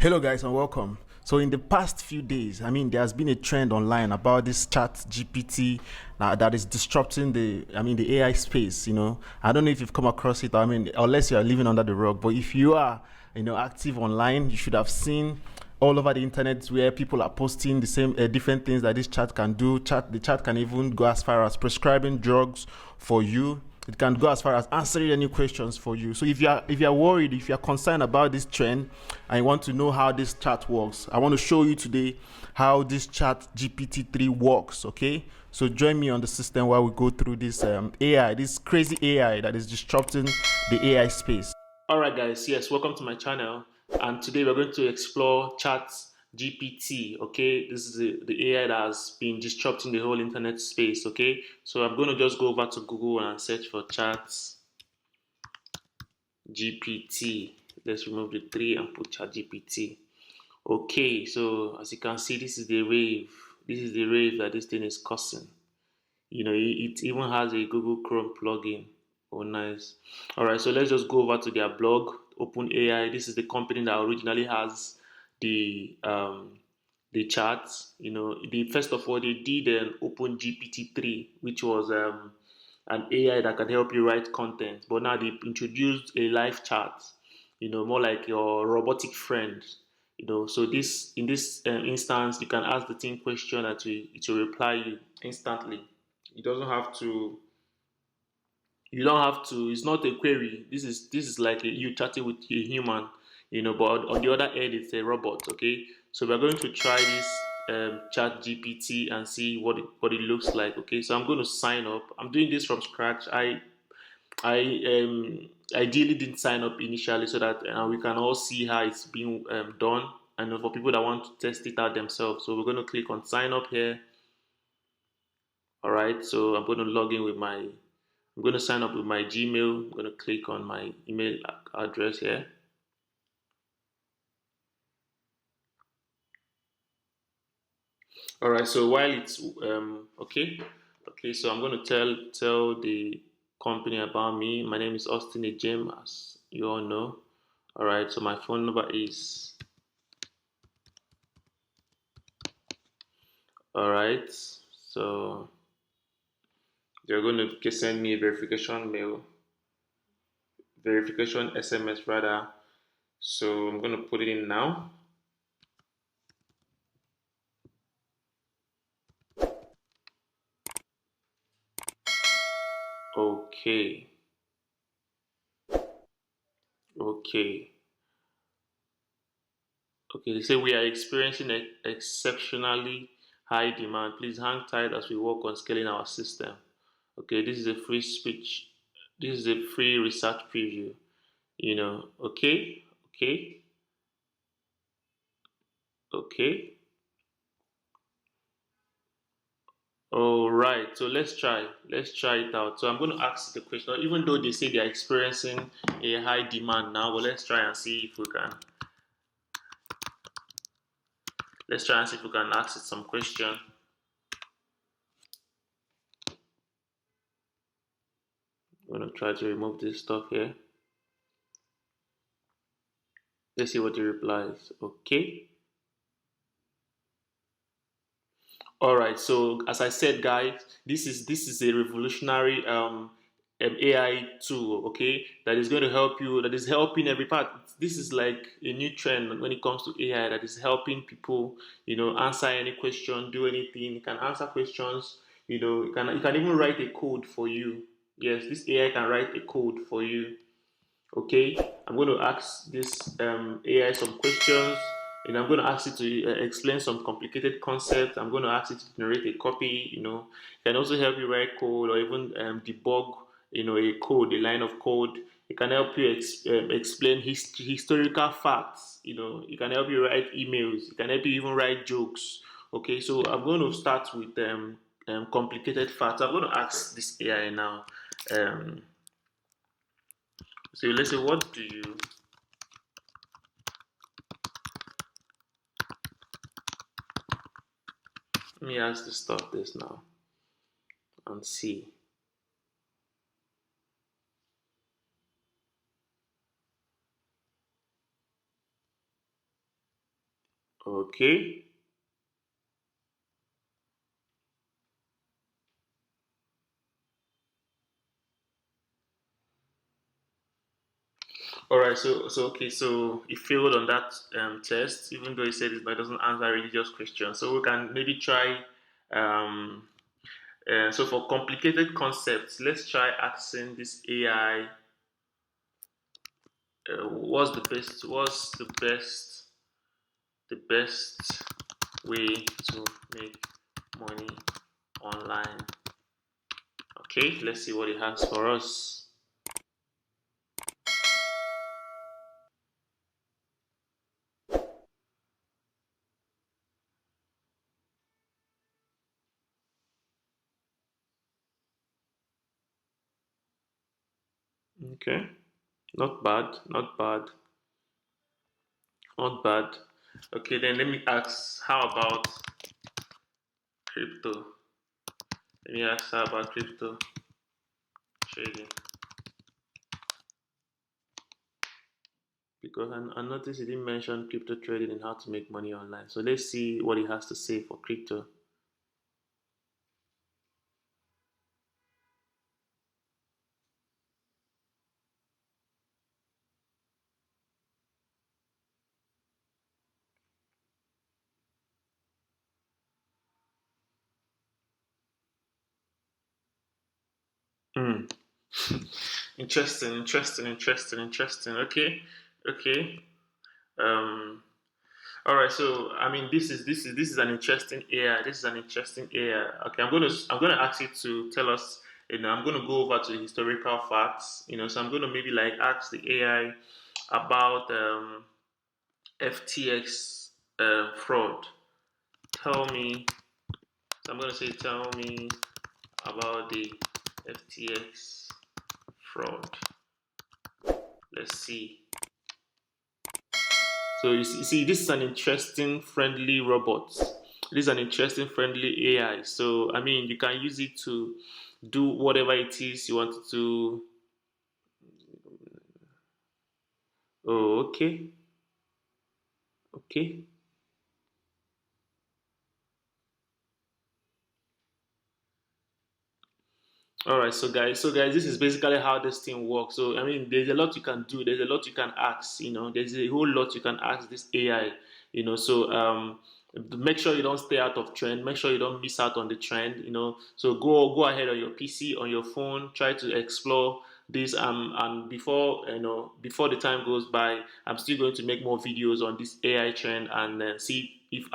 Hello, guys, and welcome. So, in the past few days, there has been a trend online about this Chat GPT that is disrupting the AI space. I don't know if you've come across it. Unless you are living under the rock, but if you are, active online, you should have seen all over the internet where people are posting the same different things that this chat can do. The chat can even go as far as prescribing drugs for you. It can go as far as answering any questions for you. So if you're worried, if you're concerned about this trend and you want to know how this chat works, I want to show you today how this chat GPT-3 works. Okay, so join me on the system while we go through this AI, this crazy AI that is disrupting the AI space. All right, guys. Yes, welcome to my channel. And today we're going to explore Chat GPT. Okay, this is the AI that has been disrupting the whole internet space. Okay, so I'm going to just go over to Google and search for Chat GPT. Let's remove the 3 and put Chat GPT. Okay, so as you can see, this is the rave. This is the rave that this thing is causing. It even has a Google Chrome plugin. Oh, nice. All right, so let's just go over to their blog, OpenAI. This is the company that originally has the charts. First of all, they did an OpenGPT-3, which was an AI that can help you write content. But now they introduced a live chat. More like your robotic friend. So this in this instance, you can ask the thing question and it will reply you instantly. It doesn't have to. You don't have to. It's not a query. This is like you chatting with a human, But on the other end, it's a robot. Okay, so we're going to try this Chat GPT and see what it looks like. Okay, so I'm going to sign up. I'm doing this from scratch. I ideally didn't sign up initially so that we can all see how it's being done, and for people that want to test it out themselves. So we're going to click on sign up here. All right, so I'm going to log in with I'm going to sign up with my Gmail. I'm going to click on my email address here. All right, so while it's okay, so I'm going to tell the company about me. My name is Austin Ejem, as you all know. All right, so my phone number is all right. So they're going to send me a verification SMS rather. So I'm going to put it in now. Okay. Okay. Okay, they say we are experiencing exceptionally high demand. Please hang tight as we work on scaling our system. Okay, this is a free speech. This is a free research preview. Okay, okay, okay. All right, so let's try. Let's try it out. So I'm going to ask the question, even though they say they are experiencing a high demand now, but let's try and see if we can. Let's try and see if we can ask it some question. I'm going to try to remove this stuff here. Let's see what he replies. Okay. All right. So as I said, guys, this is a revolutionary AI tool. Okay, that is going to help you. That is helping every part. This is like a new trend when it comes to AI. That is helping people. Answer any question, do anything. You can answer questions. You can even write a code for you. Yes, this AI can write a code for you. Okay, I'm going to ask this AI some questions, and I'm going to ask it to explain some complicated concepts. I'm going to ask it to generate a copy. It can also help you write code or even debug, a code, a line of code. It can help you explain historical facts. It can help you write emails. It can help you even write jokes. Okay, so I'm going to start with complicated facts. I'm going to ask this AI now. Um, so let's say, what do you Let me ask to stop this now and see. Okay. All right. So he failed on that test, even though he said it, but it doesn't answer religious questions. So we can maybe try. Um, so for complicated concepts, let's try asking this AI, what's the best way to make money online? Okay, let's see what it has for us. Okay, not bad, not bad, not bad. Okay, then let me ask, how about crypto? Let me ask, how about crypto trading? Because I noticed he didn't mention crypto trading and how to make money online. So let's see what he has to say for crypto. Hmm. Interesting. Okay, okay. Um, all right. So I mean, this is an interesting area. This is an interesting area. Okay, I'm gonna ask you to tell us. I'm gonna go over to the historical facts. So I'm gonna maybe like ask the AI about FTX fraud. Tell me. So I'm gonna say, tell me about the FTX fraud. Let's see. So you see, this is an interesting, friendly robot. This is an interesting, friendly AI. So I mean, you can use it to do whatever it is you want it to. Oh, okay, okay. All right, so guys, this is basically how this thing works. So I mean, there's a lot you can do. There's a lot you can ask. There's a whole lot you can ask this AI. So make sure you don't stay out of trend. Make sure you don't miss out on the trend. So go ahead on your PC, on your phone. Try to explore this. And before the time goes by, I'm still going to make more videos on this AI trend and see if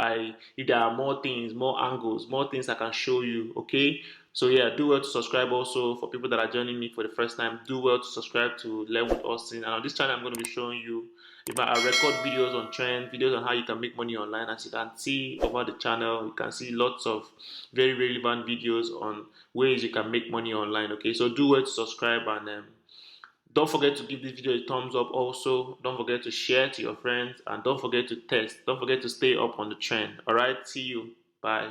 there are more things, more angles, more things I can show you. Okay. So yeah, do well to subscribe also for people that are joining me for the first time. Do well to subscribe to Learn with Austin. And on this channel, I'm going to be showing you if I record videos on trend, videos on how you can make money online. As you can see over the channel, you can see lots of very relevant videos on ways you can make money online. Okay, so do well to subscribe and don't forget to give this video a thumbs up. Also, don't forget to share to your friends and don't forget to test. Don't forget to stay up on the trend. All right, see you. Bye.